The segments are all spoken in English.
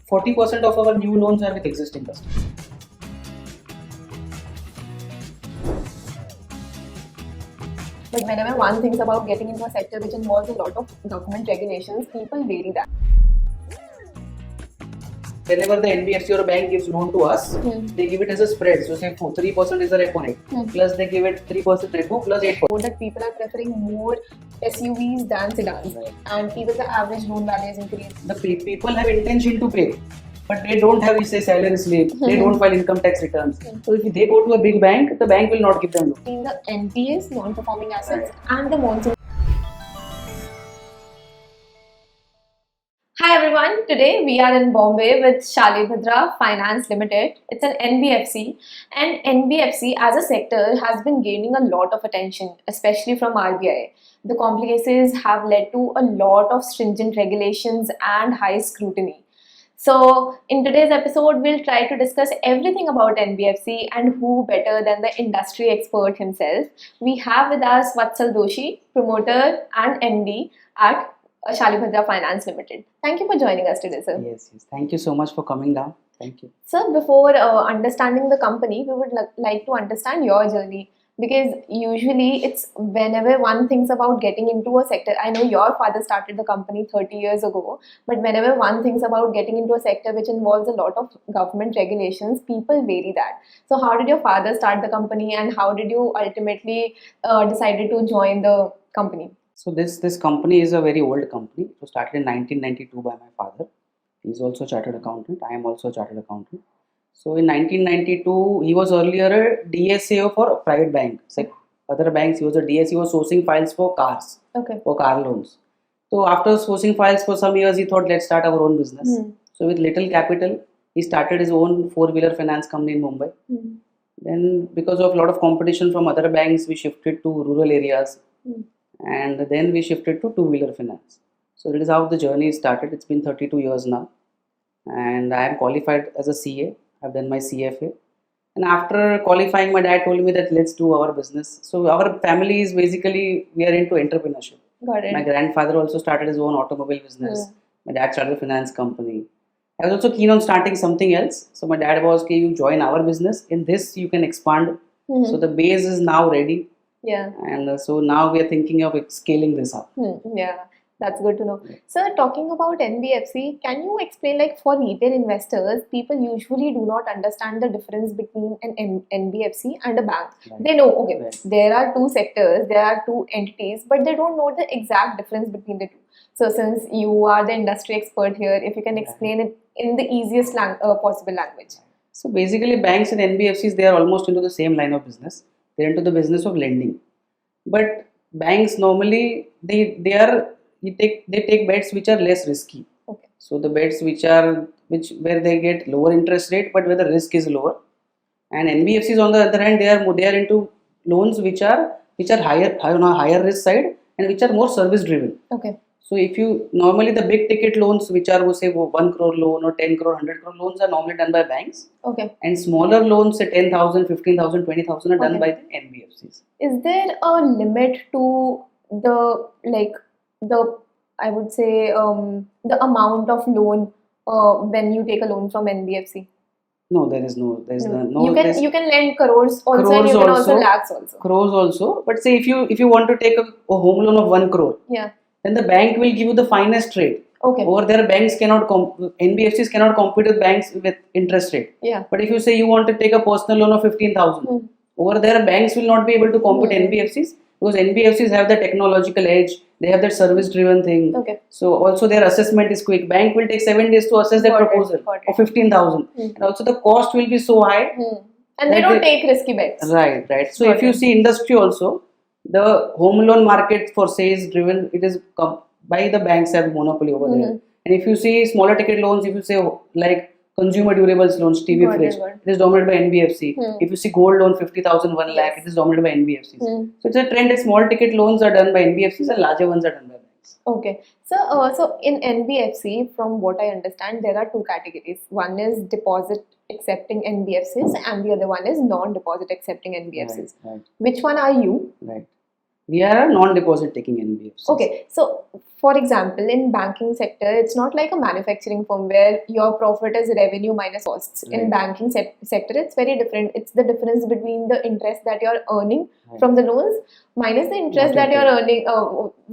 40% of our new loans are with existing customers. But whenever one thinks about getting into a sector which involves a lot of government regulations, people vary that. Whenever the NBFC or a bank gives loan to us, they give it as a spread. So say 3% is the repo rate, plus they give it 3% repo plus 8%. That people are preferring more SUVs than sedans, Right. and even the average loan value is increased. The people have intention to pay, but they don't have, we say, salary slip. They don't file income tax returns. So if they go to a big bank, the bank will not give them loan. In the NPAs, non-performing assets, and the monsoon. Hi everyone, today we are in Bombay with Shalibhadra Finance Ltd. It's an NBFC, and NBFC as a sector has been gaining a lot of attention, especially from RBI. The complications have led to a lot of stringent regulations and high scrutiny. So in today's episode, we'll try to discuss everything about NBFC, and who better than the industry expert himself. We have with us Vatsal Doshi, promoter and MD at Shalibhadra Finance Ltd. Thank you for joining us today, sir. Yes. Thank you so much for coming down. Thank you. Sir, before understanding the company, we would like to understand your journey, because usually it's whenever one thinks about getting into a sector. I know your father started the company 30 years ago, but whenever one thinks about getting into a sector which involves a lot of government regulations, people vary that. So how did your father start the company, and how did you ultimately decided to join the company? So this company is a very old company. It was started in 1992 by my father. He's also a chartered accountant. I am also a chartered accountant. So in 1992, he was earlier a DSAO for a private bank. Like other banks, he was a DSAO, he was sourcing files for cars, for car loans. So after sourcing files for some years, he thought, let's start our own business. So with little capital, he started his own four-wheeler finance company in Mumbai. Then because of a lot of competition from other banks, we shifted to rural areas. And then we shifted to two-wheeler finance. So that is how the journey started. It's been 32 years now, and I am qualified as a CA. I've done my CFA, and after qualifying, my dad told me that let's do our business. So our family is basically, we are into entrepreneurship. Got it. My grandfather also started his own automobile business. My dad started a finance company. I was also keen on starting something else. So my dad was, okay, you join our business. In this, you can expand. So the base is now ready. Yeah. And so now we are thinking of scaling this up. Yeah, that's good to know. Sir, talking about NBFC, can you explain, like, for retail investors, people usually do not understand the difference between an NBFC and a bank. They know, okay, there are two sectors, there are two entities, but they don't know the exact difference between the two. So since you are the industry expert here, if you can explain it in the easiest possible language. So basically, banks and NBFCs, they are almost into the same line of business. They're into the business of lending. But banks normally, they take bets which are less risky. Okay. So the bets where they get lower interest rate, but where the risk is lower. And NBFCs on the other hand, they are into loans which are higher risk side, and which are more service driven. Okay. So if you normally, the big ticket loans which are, say 1 crore loan or 10 crore, 100 crore loans are normally done by banks. Okay. And smaller loans, say 10,000, 15,000, 20,000 are done by the NBFCs. Is there a limit to the I would say the amount of loan when you take a loan from NBFC? No, there is no. You can lend crores also, and you can also lakhs also. Crores also, but say if you want to take a home loan of 1 crore. Yeah. Then the bank will give you the finest rate. Okay. Over there, NBFCs cannot compete with banks with interest rate. Yeah. But if you say you want to take a personal loan of 15,000, over there banks will not be able to compete NBFCs, because NBFCs have the technological edge. They have that service driven thing. Okay. So also their assessment is quick. Bank will take 7 days to assess their proposal of 15,000, and also the cost will be so high. And they don't take risky bets. Right. So if you see industry also, the home loan market for say is driven, it is by the banks have monopoly over there. And if you see smaller ticket loans, if you say like consumer durables loans, TV fridge, it is dominated by NBFC. If you see gold loan 50,000, 1 lakh, it is dominated by NBFCs. So it's a trend that small ticket loans are done by NBFCs and larger ones are done by banks. Okay. So in NBFC, from what I understand, there are two categories. One is deposit accepting NBFCs, and the other one is non-deposit accepting NBFCs. Right. Which one are you? Right. We are a non-deposit taking NBFC. Okay, so for example, in banking sector, it's not like a manufacturing firm where your profit is revenue minus costs. In Right. banking sector, it's very different. It's the difference between the interest that you're earning Right. from the loans minus the interest What that you're you're earning,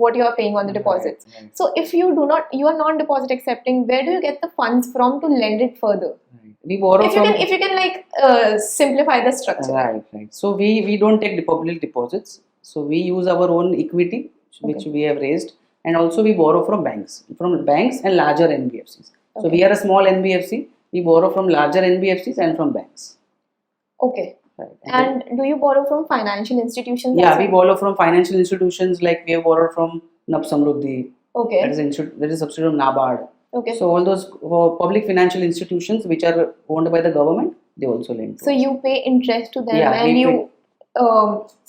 what you're paying on the deposits. Right, right, So if you are non-deposit accepting, where do you get the funds from to lend it further? right. We borrow If you from. can, like simplify the structure. Right, right. So we don't take public deposits. So we use our own equity, which Okay. we have raised, and also we borrow from banks and larger NBFCs. So Okay. we are a small NBFC. We borrow from larger NBFCs and from banks. Okay. Right. And do you borrow from financial institutions? Yeah, as we well? borrow from financial institutions, like we have borrowed from NAB Samruddhi. Okay. That is a subsidiary of NABARD. Okay. So all those public financial institutions which are owned by the government, they also lend. So you pay interest to them, Yeah, and we you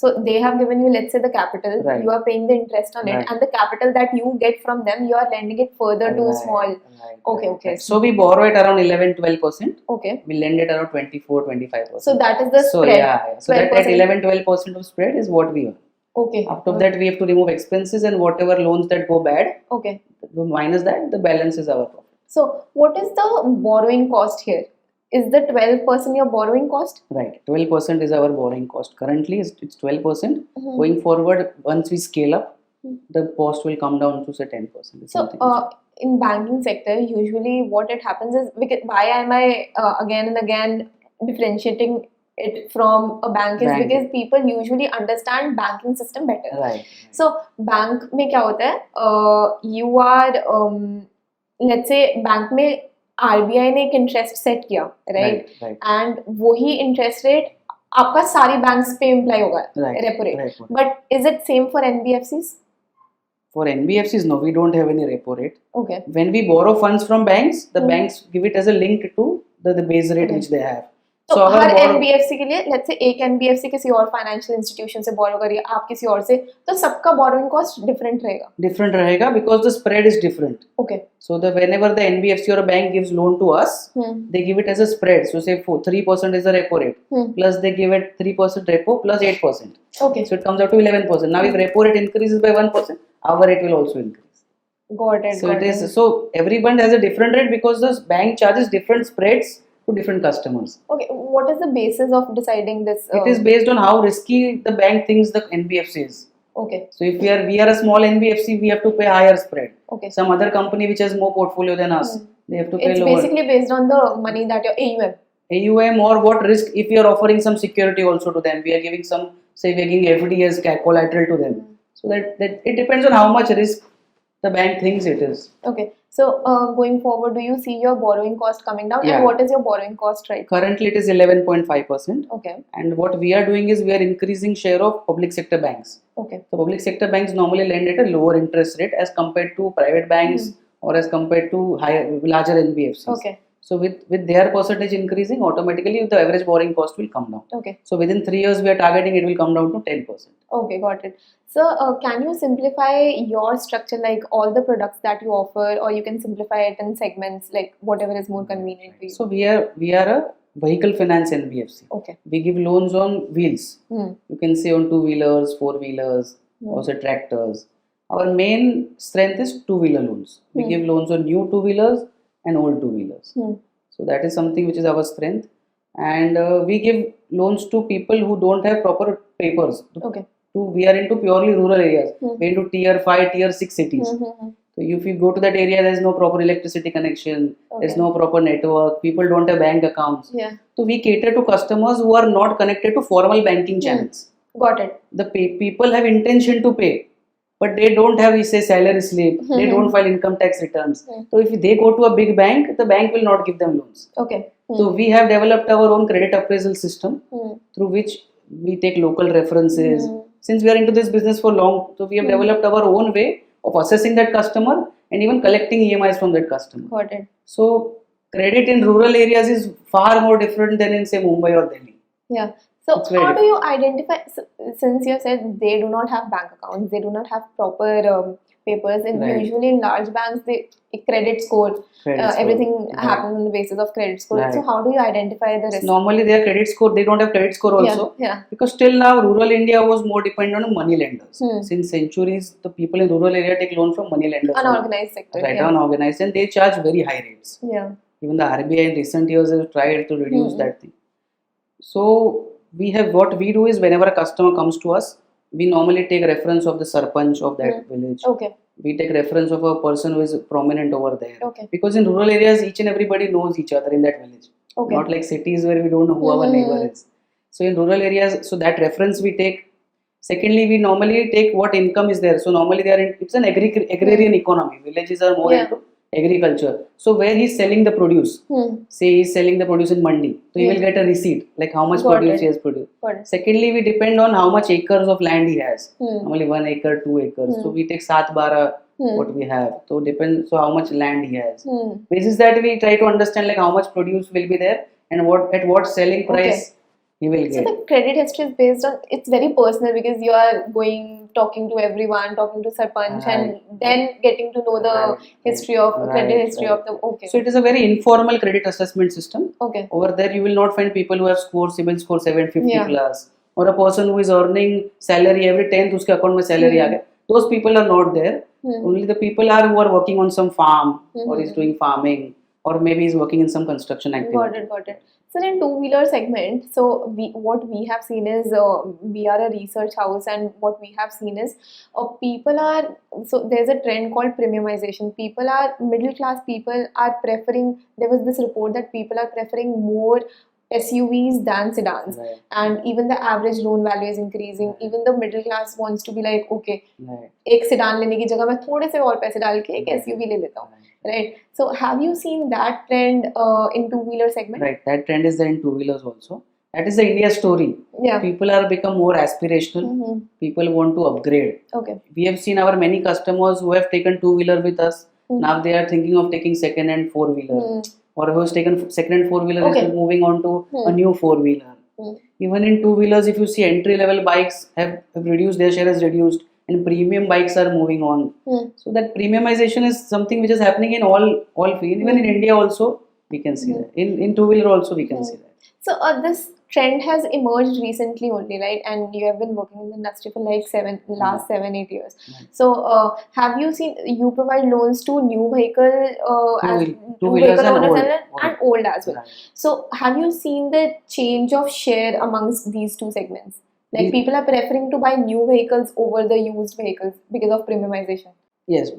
so they have given you, let's say, the capital. Right. You are paying the interest on Right. it, and the capital that you get from them, you are lending it further to Right, small. right, Okay, right, okay. right. So we borrow it around 11-12%. Okay. We lend it around 24-25%. So that is the So spread. yeah, yeah. So that 12%. 11-12% of spread is what we earn. Okay. After that, we have to remove expenses and whatever loans that go bad. Okay. Minus that, the balance is our profit. So what is the borrowing cost here? Is the 12% your borrowing cost? Right, 12% is our borrowing cost. Currently, it's 12%. Mhm. Going forward, once we scale up, Mhm. the cost will come down to say 10%. So in banking sector, usually what it happens is, why am I again and again differentiating it from a bank is Bank. because people usually understand banking system better. Right. So bank में क्या होता है, you are let's say bank में RBI ने एक interest set किया, right, Right. And वही interest rate आपका सारी बैंक्स पे अप्लाई होगा, Right. Repo rate. Right. But is it same for NBFCs? For NBFCs, no, we don't have any repo rate. Okay. When we borrow funds from banks, the Hmm. banks give it as a link to the base rate Okay. which they have. तो our her borrow- NBFC के लिए, let's say एक NBFC किसी और financial institution से बोरो करिए, आप किसी और से, तो सबका बोरोइंग कॉस्ट डिफरेंट रहेगा. Different rahega because the spread is different. Okay. So whenever the NBFC or a bank gives loan to us, they give it as a spread. So say 3% is the repo rate. Plus they give it 3% repo plus 8%. Okay. So it comes out to 11%. Now if repo rate increases by 1%, our rate will also increase. Got it. So so everyone has a different rate because the bank charges different spreads to different customers. Okay, what is the basis of deciding this? It is based on how risky the bank thinks the NBFC is. Okay. So if we are a small NBFC, we have to pay higher spread. Okay. Some other company which has more portfolio than us, they have to pay It's lower. basically based on the money that your AUM. AUM or what risk, if we are offering some security also to them, we are giving some, say we are giving FD as collateral to them. So that it depends on how much risk the bank thinks it is. Okay. So going forward, do you see your borrowing cost coming down? Yeah. And what is your borrowing cost right now? Currently it is 11.5%. Okay. And what we are doing is we are increasing share of public sector banks. Okay. So public sector banks normally lend at a lower interest rate as compared to private banks or as compared to larger NBFCs. Okay. So with their percentage increasing, automatically the average borrowing cost will come down. Okay. So within 3 years we are targeting it will come down to 10%. Okay, got it. So can you simplify your structure, like all the products that you offer, or you can simplify it in segments, like whatever is more convenient for you? So we are a vehicle finance NBFC. Okay. We give loans on wheels. You can say on 2-wheelers, 4-wheelers, also tractors. Our main strength is 2-wheeler loans. We give loans on new 2-wheelers and old 2-wheelers. So that is something which is our strength. And we give loans to people who don't have proper papers. Okay. We are into purely rural areas. We're into tier 5, tier 6 cities. So if you go to that area, there is no proper electricity connection. Okay. There's no proper network. People don't have bank accounts. Yeah. So we cater to customers who are not connected to formal banking channels. Got it. The people have intention to pay, but they don't have, we say, salary slip. They don't file income tax returns. So if they go to a big bank, the bank will not give them loans. Okay. So we have developed our own credit appraisal system through which we take local references. Since we are into this business for long, so we have developed our own way of assessing that customer and even collecting EMIs from that customer. Got it. So credit in rural areas is far more different than in say Mumbai or Delhi. Yeah. So It's very how do you identify, since you said they do not have bank accounts, they do not have proper papers. And Right. usually in large banks, they credit score. Credit score. Everything Right. happens on the basis of credit score. So Right. how do you identify the risk? Normally their credit score, they don't have credit score also. Yeah. Because till now rural India was more dependent on money lenders. Hmm. Since centuries, the people in rural area take loan from money lenders. Unorganized sector. Right, Yeah. unorganized, and they charge very high rates. Yeah. Even the RBI in recent years has tried to reduce that thing. So what we do is whenever a customer comes to us, we normally take reference of the sarpanch of that village. Okay. We take reference of a person who is prominent over there. Okay. Because in rural areas, each and everybody knows each other in that village. Okay. Not like cities where we don't know who our neighbor is. So in rural areas, so that reference we take. Secondly, we normally take what income is there. So normally it's an agrarian economy. Villages are more into agriculture. So where he's selling the produce, say he's selling the produce in mandi, so he will get a receipt like how much produce he has produced. Secondly, we depend on how much acres of land he has. Normally 1 acre, 2 acres. So we take 7-12 what we have. So depends. So how much land he has. Basis that we try to understand like how much produce will be there and at what selling price he will get. So the credit history is based on, it's very personal because you are talking to everyone, talking to sarpanch, and then getting to know the history of credit history of the. Okay. So it is a very informal credit assessment system. Okay. Over there, you will not find people who have CIBIL score 750 plus, or a person who is earning salary every 10th uske account mein salary aa gaya. Those people are not there. Only the people who are working on some farm or is doing farming, or maybe is working in some construction activity. Got it. So in two-wheeler segment, what we have seen is we are a research house, and what we have seen is there's a trend called premiumization. Middle class people are preferring. There was this report that people are preferring more SUVs than sedans, and even the average loan value is increasing. Even the middle class wants to be like, okay, एक sedan लेने की जगह मैं थोड़े से और पैसे डाल के एक SUV ले लेता हूँ. Right. So have you seen that trend in two-wheeler segment? Right. That trend is there in two-wheelers also. That is the India story. Yeah. People are become more aspirational. People want to upgrade. Okay. We have seen our many customers who have taken two-wheeler with us. Now they are thinking of taking second-hand four-wheeler. Or who has taken second-hand four-wheeler is moving on to a new four-wheeler. Even in two-wheelers, if you see entry-level bikes have reduced, their share has reduced. And premium bikes are moving on. So that premiumization is something which is happening in all fields. Even in India also we can see that. In two-wheeler also we can see that. So this trend has emerged recently only, right? And you have been working in the industry for like last 7-8 years. So have you seen, you provide loans to new vehicle two-wheelers and old as well. Right. So have you seen the change of share amongst these two segments? Like people are preferring to buy new vehicles over the used vehicles because of premiumization. Yes,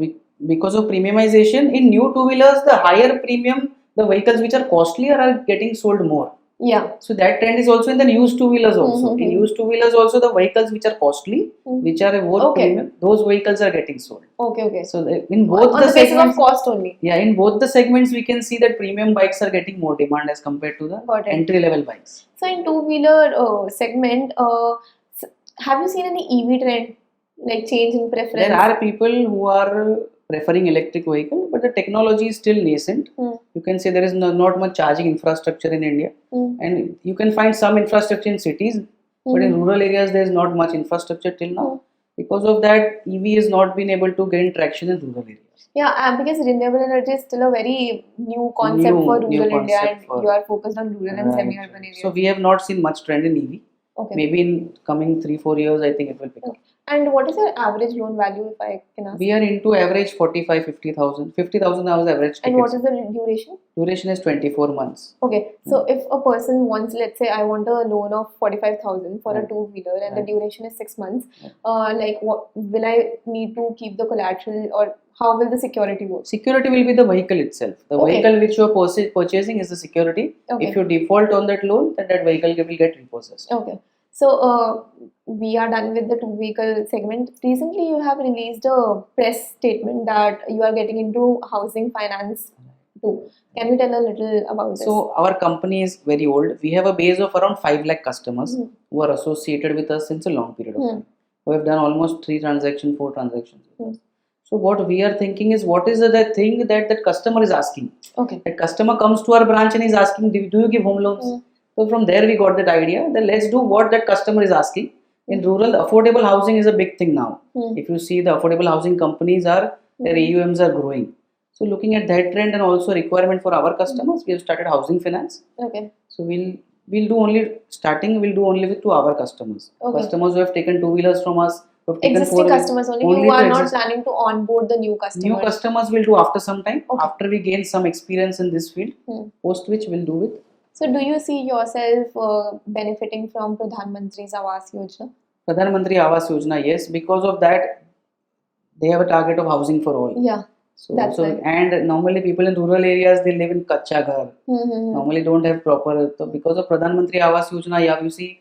because of premiumization, in new two-wheelers, the higher premium, the vehicles which are costlier are getting sold more. Yeah. So that trend is also in the used two-wheelers also. In used two-wheelers also, the vehicles which are costly, which are more premium, those vehicles are getting sold. Okay. So in both on the basis segments, of cost only. Yeah, in both the segments, we can see that premium bikes are getting more demand as compared to the entry-level bikes. So in two-wheeler segment, have you seen any EV trend, like change in preference? There are people who are preferring electric vehicle, but the technology is still nascent. You can say there is not much charging infrastructure in India, and you can find some infrastructure in cities, but in rural areas there is not much infrastructure till now. Because of that, EV has not been able to gain traction in rural areas. Yeah, because renewable energy is still a very new concept for rural India, and you are focused on rural and semi-urban areas. So we have not seen much trend in EV. Okay. Maybe in coming 3-4 years, I think it will pick up. And what is your average loan value, if I can ask? We are into average 45-50,000. 50,000 now is average ticket. And what is the duration? Duration is 24 months. Okay. So if a person wants, let's say, I want a loan of 45,000 for a two-wheeler, and the duration is 6 months, like what will I need to keep the collateral, or how will the security work? Security will be the vehicle itself. The vehicle which you are purchasing is the security. If you default on that loan, then that vehicle will get repossessed. Okay. So we are done with the two-vehicle segment. Recently, you have released a press statement that you are getting into housing finance too. Can you tell a little about this? So our company is very old. We have a base of around 5 lakh customers who are associated with us since a long period of time. We have done almost 4 transactions with us. So what we are thinking is, what is the thing that customer is asking? Okay. That customer comes to our branch and is asking, do you give home loans? So from there we got that idea that let's do what that customer is asking. In rural, affordable housing is a big thing now. Hmm. If you see, the affordable housing companies are, their AUMs are growing. So looking at that trend and also requirement for our customers, we have started housing finance. Okay. So we'll do only starting. We'll do only to our customers. Okay. Customers who have taken 2 wheelers from us, who have taken Existing customers only. only You are to not exist- planning to onboard the new customers. New customers will do after some time. Okay. After we gain some experience in this field, post which we'll do it. So, do you see yourself benefiting from Pradhan Mantri's Awas Yojana? Pradhan Mantri Awas Yojana, yes. Because of that, they have a target of housing for all. Yeah. So, That's right. And normally people in rural areas, they live in kacha ghar. Normally don't have proper. So because of Pradhan Mantri Awas Yojana, yeah, you see,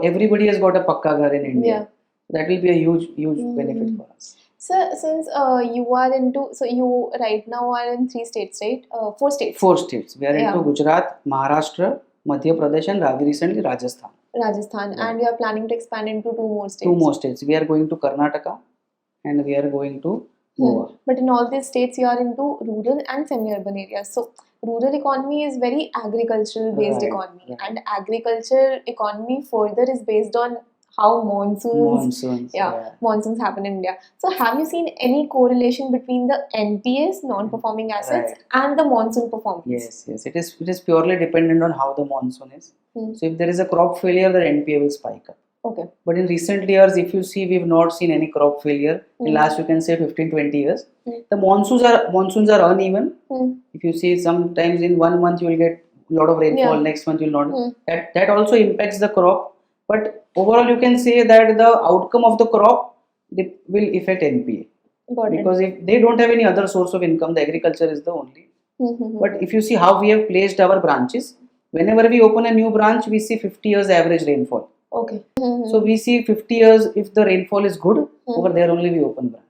everybody has got a pakka ghar in India. Yeah. That will be a huge benefit for us. So, since you are into, so you right now are in 3 states, right? 4 states. 4 states. We are Yeah. into Gujarat, Maharashtra, Madhya Pradesh, and recently Rajasthan. Rajasthan, Yeah. and you are planning to expand into 2 more states. 2 more states. We are going to Karnataka, and we are going to Goa. But in all these states, you are into rural and semi-urban areas. So, rural economy is very agricultural-based Right, economy, right. and agriculture economy further is based on how monsoons monsoons happen in India. So, have you seen any correlation between the NPAs, non-performing assets, Right. and the monsoon performance? Yes. It is purely dependent on how the monsoon is. So if there is a crop failure, the NPA will spike up. Okay. But in recent years, if you see, we've not seen any crop failure in last, you can say, 15-20 years. The monsoons are uneven. If you see, sometimes in 1 month you will get a lot of rainfall, Yeah. next month you will not. That also impacts the crop. But overall, you can say that the outcome of the crop, they will affect NPA. Got it. Because if they don't have any other source of income, the agriculture is the only. But if you see how we have placed our branches, whenever we open a new branch, we see 50 years average rainfall. Okay. So we see 50 years, if the rainfall is good, over there only we open branch.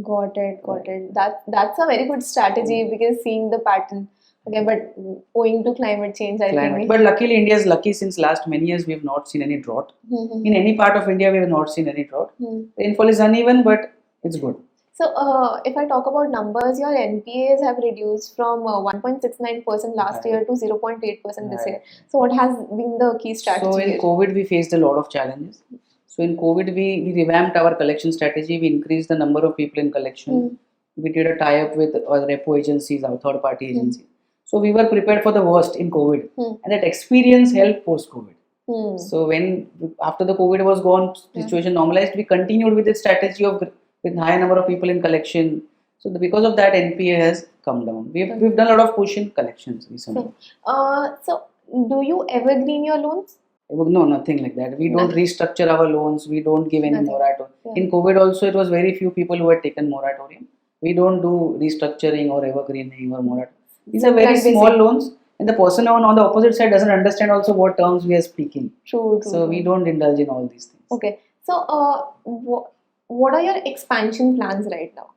Got it. That's a very good strategy because seeing the pattern. Okay, but owing to climate change, I think. But luckily, India is lucky since last many years we have not seen any drought. In any part of India, we have not seen any drought. Rainfall is uneven, but it's good. So, if I talk about numbers, your NPAs have reduced from 1.69% last year to 0.8% this year. So, what has been the key strategy? So, in COVID, we faced a lot of challenges. So, in COVID, we revamped our collection strategy. We increased the number of people in collection. We did a tie-up with repo agencies, our third-party agencies. So, we were prepared for the worst in COVID. And that experience helped post-COVID. So, when after the COVID was gone, situation normalized, we continued with the strategy of with higher number of people in collection. So because of that, NPA has come down. We've done a lot of push in collections recently. So do you evergreen your loans? No, nothing like that. We don't restructure our loans. We don't give any moratorium. Yeah. In COVID also, it was very few people who had taken moratorium. We don't do restructuring or evergreening or moratorium. These are very small loans. And the person on the opposite side doesn't understand also what terms we are speaking. True. So we don't indulge in all these things. Okay. So what are your expansion plans right now?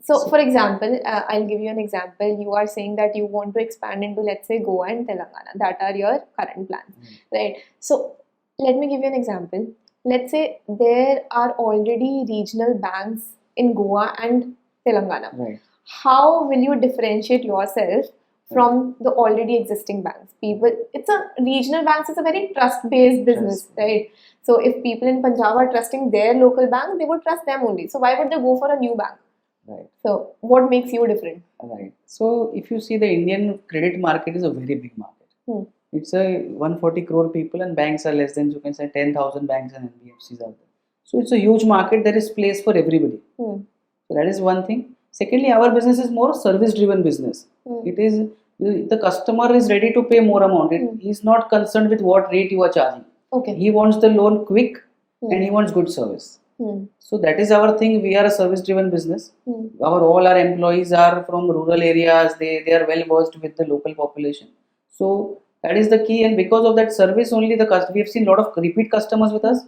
So, for example, I'll give you an example. You are saying that you want to expand into, let's say, Goa and Telangana. That are your current plans, right? So, let me give you an example. Let's say there are already regional banks in Goa and Telangana. Right. How will you differentiate yourself from the already existing banks? Regional banks is a very trust-based business, right? So if people in Punjab are trusting their local bank, they would trust them only. So why would they go for a new bank? Right. So what makes you different? Right. So if you see, the Indian credit market is a very big market. It's a 140 crore people and banks are less than, you can say, 10,000 banks and NBFCs are there. So it's a huge market. There is place for everybody. So that is one thing. Secondly, our business is more service-driven business. It is, the customer is ready to pay more amount. He is not concerned with what rate you are charging. Okay. He wants the loan quick and he wants good service. So that is our thing. We are a service-driven business. All our employees are from rural areas. They are well versed with the local population. So that is the key. And because of that service only, we have seen a lot of repeat customers with us.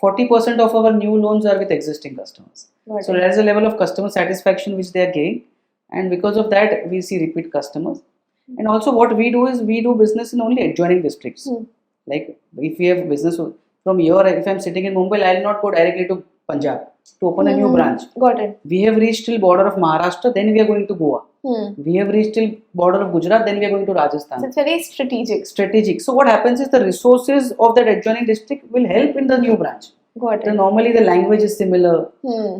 40% of our new loans are with existing customers. So there is a level of customer satisfaction which they are gaining. And because of that, we see repeat customers. And also what we do is we do business in only adjoining districts. Like if we have business from here, if I am sitting in Mumbai, I will not go directly to Punjab. to open a new branch. Got it. We have reached till border of Maharashtra, then we are going to Goa. We have reached till border of Gujarat, then we are going to Rajasthan. So it's very strategic. Strategic. So what happens is the resources of that adjoining district will help in the new branch. Got it. So normally the language is similar.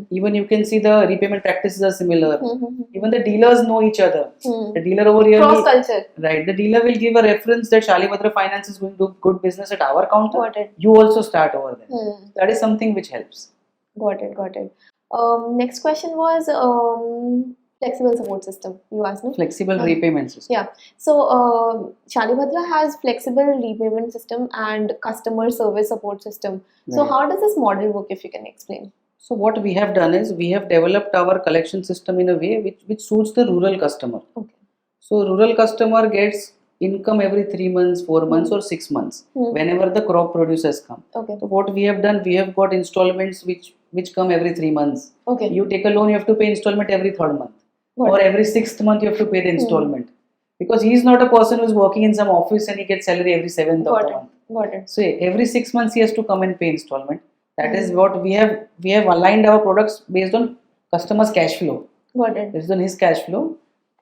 Even you can see the repayment practices are similar. Even the dealers know each other. The dealer over here, Cross culture. right? The dealer will give a reference that Shalibhadra Finance is going to do good business at our counter. Got it. You also start over there. That is something which helps. Got it. Got it. Next question was flexible support system. You asked me. Flexible repayment system. Yeah. So Shalibhadra has flexible repayment system and customer service support system. So Right. how does this model work? If you can explain. So what we have done is we have developed our collection system in a way which suits the rural customer. Okay. So rural customer gets income every 3 months, 4 months or 6 months whenever the crop produces come. Okay. So what we have done, we have got installments which come every 3 months. Okay. You take a loan, you have to pay installment every 3rd month. Got Or it. every 6th month you have to pay the installment. Because he is not a person who is working in some office and he gets salary every 7th of Got the it. month. Got it. So every 6 months he has to come and pay installment. That is what we have aligned our products based on customer's cash flow, Got it. based on his cash flow.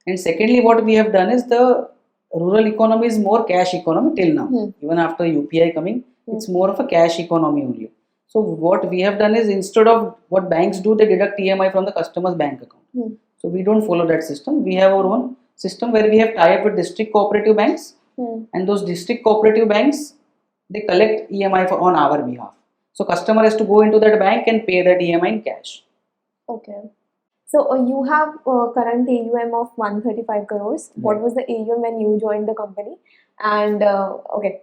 And secondly, what we have done is the rural economy is more cash economy till now. Even after UPI coming, it's more of a cash economy only. So what we have done is instead of what banks do, they deduct EMI from the customer's bank account. So we don't follow that system. We have our own system where we have tie-up with district cooperative banks, and those district cooperative banks, they collect EMI on our behalf. So customer has to go into that bank and pay that EMI in cash. Okay. So you have current AUM of 135 crores. What Right. was the AUM when you joined the company? And okay,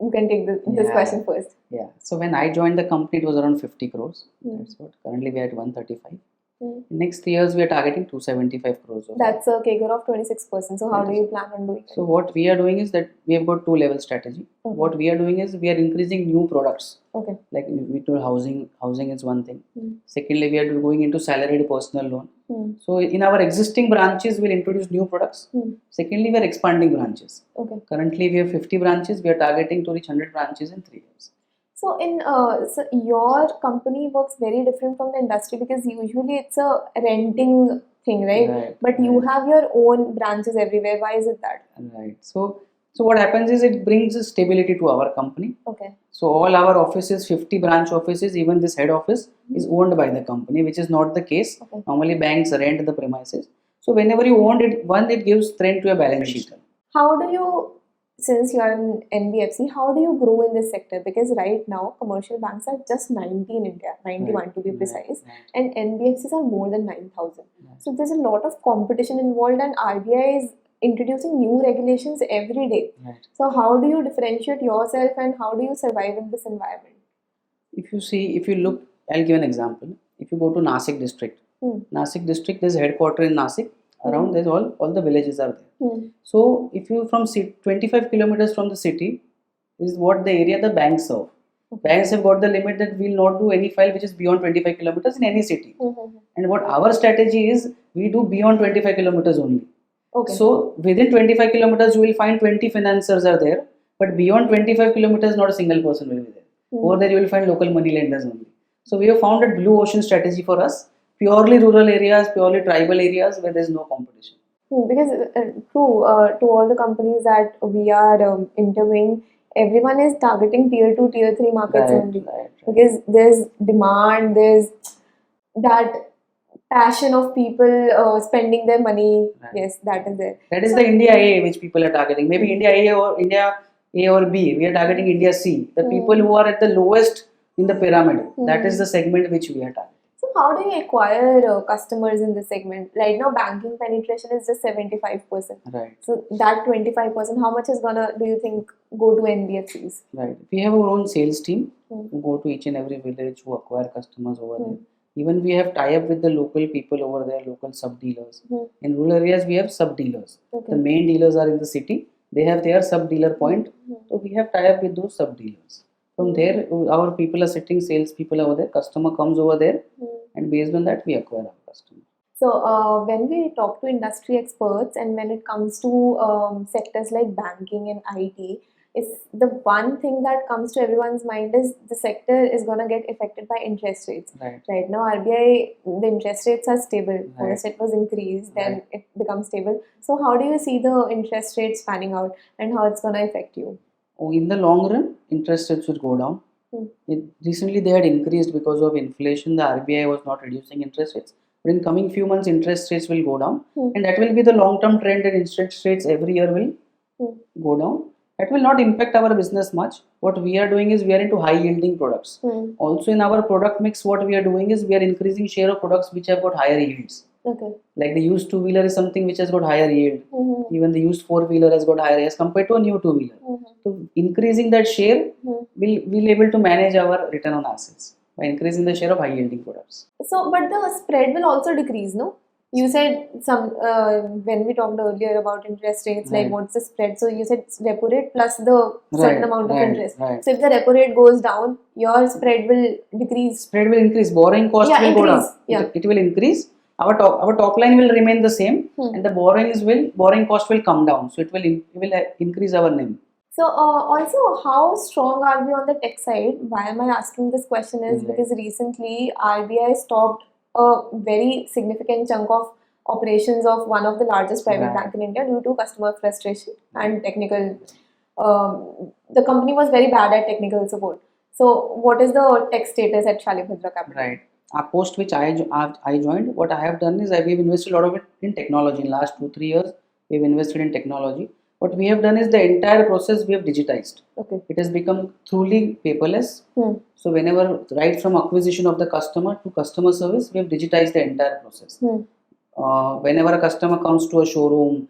you can take this Yeah. question first. Yeah. So when I joined the company, it was around 50 crores. That's what. Currently we are at 135. In next 3 years, we are targeting 275 crores. That's a CAGR of 26%. So how do you plan on doing it? So what we are doing is that we have got 2-level strategy. What we are doing is we are increasing new products. Okay. Like we told housing. Housing is one thing. Secondly, we are going into salaried personal loan. So in our existing branches, we'll introduce new products. Secondly, we are expanding branches. Okay. Currently, we have 50 branches. We are targeting to reach 100 branches in 3 years. So so your company works very different from the industry because usually it's a renting thing, right? Right, But you have your own branches everywhere. Why is it that? Right. So what happens is it brings stability to our company. Okay. So all our offices, 50 branch offices, even this head office is owned by the company, which is not the case. Okay. Normally banks rent the premises. So whenever you own it, it gives strength to your balance sheet. How do you, since you are an NBFC, how do you grow in this sector? Because right now, commercial banks are just 90 in India, 91 to be precise, and NBFCs are more than 9,000. So there's a lot of competition involved, and RBI is introducing new regulations every day. So how do you differentiate yourself and how do you survive in this environment? If you look, I'll give an example. If you go to Nasik district, there's headquarters in Nasik. Around there's all the villages are there. So if you from 25 kilometers from the city is what the area the banks serve. Banks have got the limit that we'll not do any file which is beyond 25 kilometers in any city. And what our strategy is, we do beyond 25 kilometers only. Okay. So within 25 kilometers you will find 20 financiers are there, but beyond 25 kilometers not a single person will be there. Over there you will find local money lenders only. So we have found a blue ocean strategy for us. Purely rural areas, purely tribal areas where there is no competition. Because true, to all the companies that we are interviewing, everyone is targeting tier 2, tier 3 markets only. Because there's demand, there's that passion of people spending their money. Yes, that is there. That is the India A which people are targeting. Maybe India A or India A or B. We are targeting India C. The people who are at the lowest in the pyramid. That is the segment which we are targeting. So how do you acquire customers in this segment? Right now, banking penetration is just 75%. Right. So that 25%, how much is do you think, go to NBFCs? Right. We have our own sales team who go to each and every village who acquire customers over there. Even we have tie-up with the local people over there, local sub-dealers. In rural areas, we have sub-dealers. The main dealers are in the city. They have their sub-dealer point. So we have tie-up with those sub-dealers. From there, our people are sitting, sales people over there, customer comes over there, and based on that, we acquire our customer. So, when we talk to industry experts and when it comes to sectors like banking and IT, is the one thing that comes to everyone's mind is the sector is going to get affected by interest rates. Right. Right now, RBI, the interest rates are stable. Right. First, it was increased, then Right. it becomes stable. So, how do you see the interest rates panning out and how it's going to affect you? Oh, in the long run, interest rates will go down. Recently, they had increased because of inflation. The RBI was not reducing interest rates. But in coming few months, interest rates will go down, and that will be the long-term trend. That interest rates every year will go down. That will not impact our business much. What we are doing is we are into high-yielding products. Also, in our product mix, what we are doing is we are increasing share of products which have got higher yields. Okay. Like the used two-wheeler is something which has got higher yield. Even the used four-wheeler has got higher as compared to a new two-wheeler. So increasing that share will able to manage our return on assets by increasing the share of high-yielding products. So, but the spread will also decrease, no? You said some when we talked earlier about interest rates, like Right. what's the spread? So you said repo rate plus the certain amount of interest. Right. So if the repo rate goes down, your spread will decrease. Spread will increase. Borrowing cost Yeah, will go down. increase. Yeah. It will increase. Our top line will remain the same, and the borrowing cost will come down. So it will increase our NIM. So also, how strong are we on the tech side? Why am I asking this question is Right. because recently RBI stopped a very significant chunk of operations of one of the largest private Right. bank in India due to customer frustration and technical. The company was very bad at technical support. So, what is the tech status at Shalibhadra Capital? Right. A post which I joined, what I have done is we've invested a lot of it in technology. In last 2-3 years, we've invested in technology. What we have done is the entire process we have digitized. Okay. It has become truly paperless. So whenever, right from acquisition of the customer to customer service, we have digitized the entire process. Whenever a customer comes to a showroom,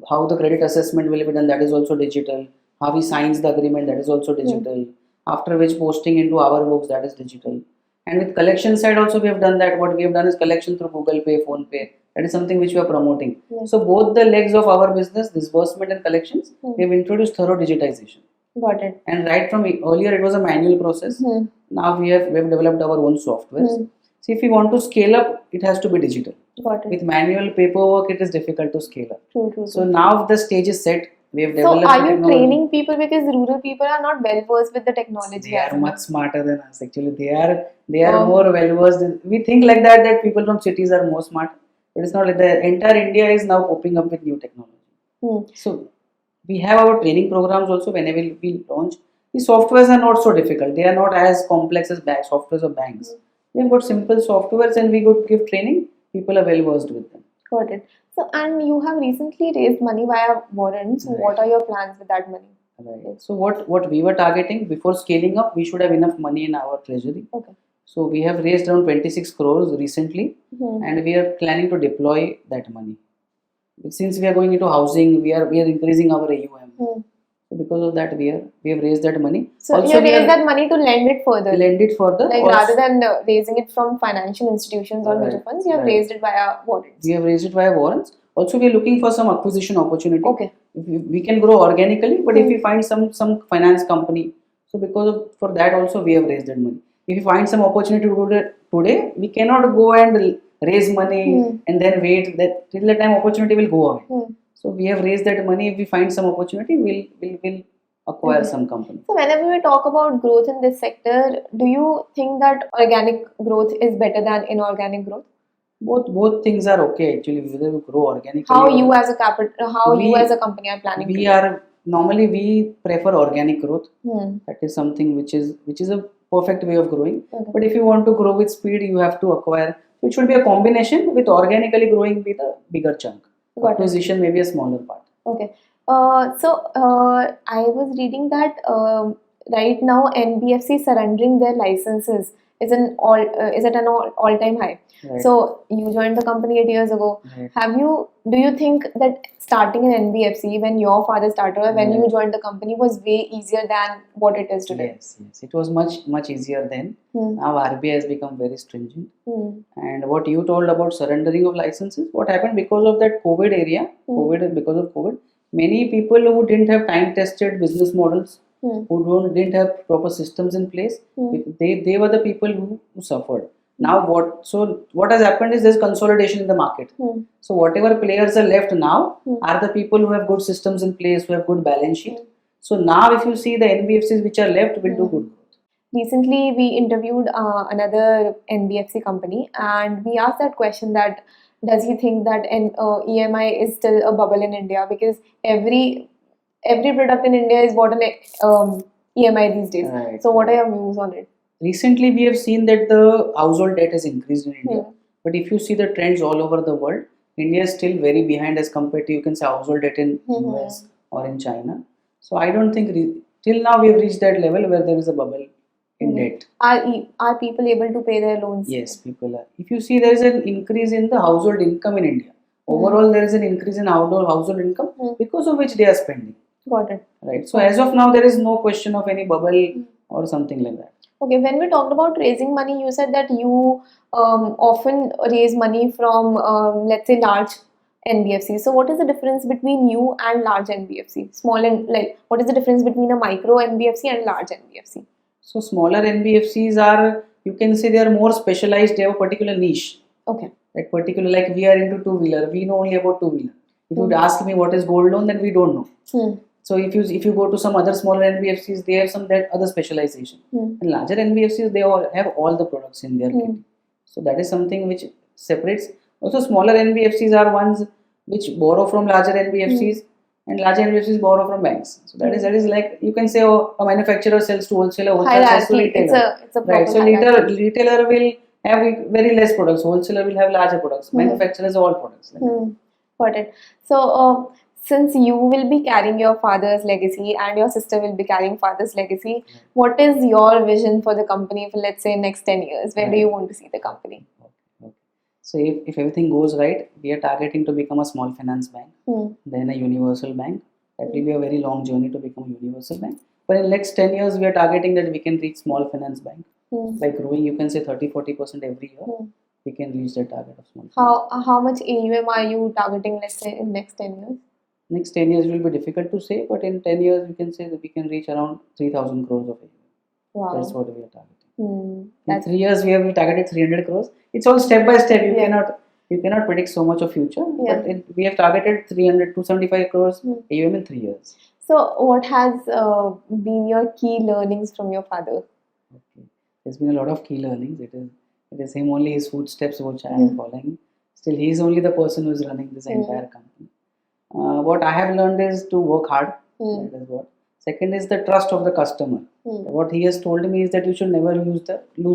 how the credit assessment will be done, that is also digital. How he signs the agreement, that is also digital. After which posting into our books, that is digital. And with collection side also we have done that. What we have done is collection through Google Pay, Phone Pay. That is something which we are promoting. Yes. So both the legs of our business, disbursement and collections, we have introduced thorough digitization. Got it. And right from earlier it was a manual process. Now we have developed our own software. See, if we want to scale up, it has to be digital. Got it. With manual paperwork, it is difficult to scale up. True. So now the stage is set. We have So developed are the you technology. training people because rural people are not well versed with the technology? They are much smarter than us. Actually, they are Oh. more well versed. We think like that people from cities are more smart, but it's not like that. Entire India is now coping up with new technology. So we have our training programs also. Whenever we launch, the softwares are not so difficult. They are not as complex as softwares of banks. We have got simple softwares and we could give training. People are well versed with them. Got it. So, and you have recently raised money via warrants. Right. What are your plans with that money? Right. So what we were targeting before scaling up, we should have enough money in our treasury. Okay. So we have raised around 26 crores recently, and we are planning to deploy that money. Since we are going into housing, we are increasing our AUM. So because of that, we have raised that money. So Also, you we raised are that money to lend it further. lend it further. Like Also, rather than raising it from financial institutions or Right. mutual funds, you have Right. raised it via warrants. we have raised it via warrants. Also, we are looking for some acquisition opportunity. Okay. If we can grow organically, but if we find some finance company, so for that also we have raised that money. If we find some opportunity to do that today, we cannot go and raise money and then wait that till the time opportunity will go away. So we have raised that money. If we find some opportunity, we'll acquire some company. So whenever we talk about growth in this sector, do you think that organic growth is better than inorganic growth? Both things are okay actually. Whether we grow organically. How or- you as a you as a company are planning we to are normally we prefer organic growth. do? That is something which is a perfect way of growing. Okay. But if you want to grow with speed, you have to acquire. So it should be a combination with organically growing with a bigger chunk. Got it. Acquisition may be a smaller part. Okay. I was reading that right now NBFC surrendering their licenses is at an all-time high. Right. So you joined the company 8 years ago. Right. Do you think that starting an NBFC when your father started or when Right. you joined the company was way easier than what it is today? Yes. It was much easier then. Now RBI has become very stringent. And what you told about surrendering of licenses, what happened because of that COVID area, because of COVID, many people who didn't have time-tested business models, who didn't have proper systems in place, they were the people who suffered. Now what has happened is there's consolidation in the market. So whatever players are left now are the people who have good systems in place, who have good balance sheet. So now if you see the NBFCs which are left will do good growth. Recently, we interviewed another NBFC company, and we asked that question that does he think that EMI is still a bubble in India, because every product in India is bought on EMI these days. Right. So, what are your views on it? Recently, we have seen that the household debt has increased in India. Hmm. But if you see the trends all over the world, India is still very behind as compared to, you can say, household debt in US or in China. So I don't think till now we have reached that level where there is a bubble in debt. Are people able to pay their loans? Yes, people are. If you see, there is an increase in the household income in India. Overall, there is an increase in household income because of which they are spending. Got it. Right. So as of now, there is no question of any bubble or something like that. Okay, when we talked about raising money, you said that you often raise money from, let's say, large NBFC. So, what is the difference between you and large NBFC? Small and what is the difference between a micro NBFC and large NBFC? So, smaller NBFCs are, you can say, they are more specialized. They have a particular niche. Okay. Like we are into two-wheeler. We know only about two-wheeler. If you would ask me what is gold loan, then we don't know. So if you go to some other smaller NBFCs, they have some that other specialization. And larger NBFCs, they all have all the products in their kit. So that is something which separates. Also, smaller NBFCs are ones which borrow from larger NBFCs, and larger NBFCs borrow from banks. So that is like, you can say, a manufacturer sells to wholesaler, wholesaler sells to retailer. It's a right. So retailer will have very less products. Wholesaler will have larger products. Manufacturers all products. Got it. So since you will be carrying your father's legacy and your sister will be carrying father's legacy, what is your vision for the company for, let's say, next 10 years? Where do you want to see the company? Okay. So if everything goes right, we are targeting to become a small finance bank, then a universal bank. That will be a very long journey to become a universal bank. But in the next 10 years, we are targeting that we can reach small finance bank. By growing, you can say 30-40% every year, we can reach the target of small finance. How much AUM are you targeting, let's say, in next 10 years? Next 10 years will be difficult to say, but in 10 years, we can say that we can reach around 3,000 crores of AUM. Wow. That's what we are targeting. In 3 years, we have targeted 300 crores. It's all step by step. You cannot predict so much of future, but we have targeted 275 crores AUM in 3 years. So, what has been your key learnings from your father? Okay. There's been a lot of key learnings. It is him only, his footsteps which I am following. Still, he is only the person who is running this entire company. What I have learned is to work hard. That is what. Second is the trust of the customer. What he has told me is that you should never lose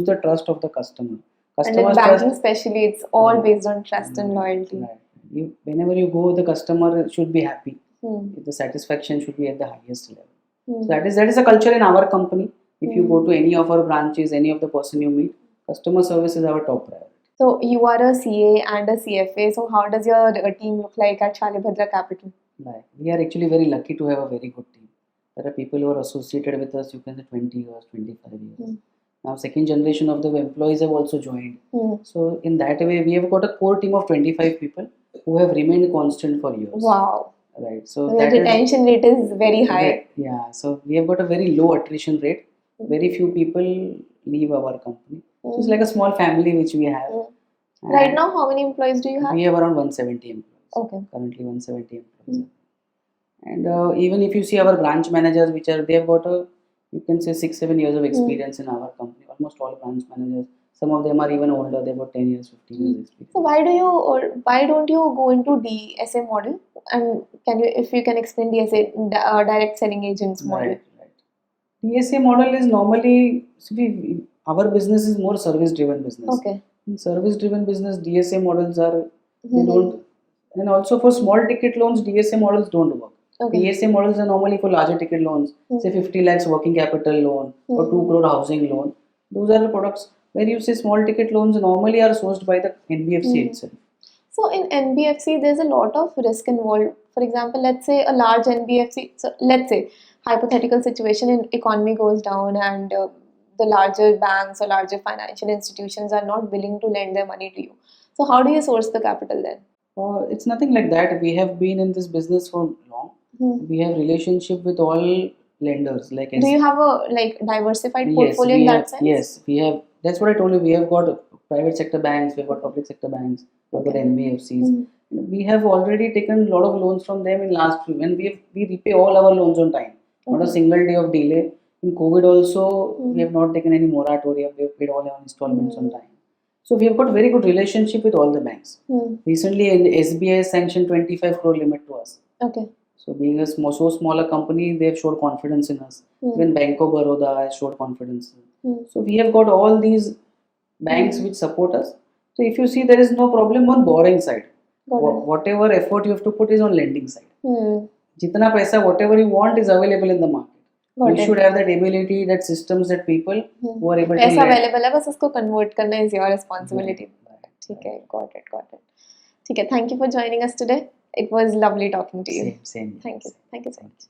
the trust of the customer. And in banking especially, it's all based on trust and loyalty. Right. Whenever you go, the customer should be happy. The satisfaction should be at the highest level. So that is a culture in our company. If you go to any of our branches, any of the person you meet, customer service is our top priority. So you are a CA and a CFA. So how does your team look like at Shalibhadra Capital? Right. We are actually very lucky to have a very good team. There are people who are associated with us, you can say 20 years, 25 years. Now, second generation of the employees have also joined. So in that way, we have got a core team of 25 people who have remained constant for years. Wow. Right. So the retention rate is very high. Yeah. So we have got a very low attrition rate. Very few people leave our company. So it's like a small family which we have. Right now, how many employees do you have? We have around 170 employees. Okay. Currently 170 employees. And even if you see our branch managers, they have got you can say 6-7 years of experience in our company. Almost all branch managers. Some of them are even older. They've got 10 years, 15 years experience. So why don't you go into DSA model? And if you can explain DSA, direct selling agents model? Right. DSA model is normally, our business is more service driven business. Okay. In service driven business, DSA models are they don't, and also for small ticket loans, DSA models don't work. Okay. DSA models are normally for larger ticket loans, say 50 lakhs working capital loan or 2 crore housing loan. Those are the products where you say small ticket loans normally are sourced by the NBFC itself. So in NBFC, there's a lot of risk involved. For example, let's say a large NBFC, so let's say hypothetical situation in economy goes down and the larger banks or larger financial institutions are not willing to lend their money to you. So how do you source the capital then? It's nothing like that. We have been in this business for long. We have relationship with all lenders. Do you have a diversified portfolio in that sense? Yes, we have. That's what I told you. We have got private sector banks, we have got public sector banks, we have got NBFCs. We have already taken a lot of loans from them in last few, and we repay all our loans on time. not a Okay. single day of delay. In COVID also, Mm. we have not taken any moratorium. We have paid all our installments on Mm. time. So we have got very good relationship with all the banks. Mm. Recently, SBI sanctioned 25 crore limit to us. Okay. So being a so smaller company, they have showed confidence in us. Mm. Even Bank of Baroda has showed confidence. Mm. So we have got all these banks Mm. which support us. So if you see, there is no problem on borrowing side. Got it. Whatever effort you have to put is on lending side. Hmm. Jitna paisa, whatever you want is available in the market. Got You it. should have that ability, that systems, that people who are able to पैसा lend. Available है, बस उसको convert करना is your responsibility. ठीक है, got it. ठीक है, thank you for joining us today. It was lovely talking to you. Same. Thank you so much.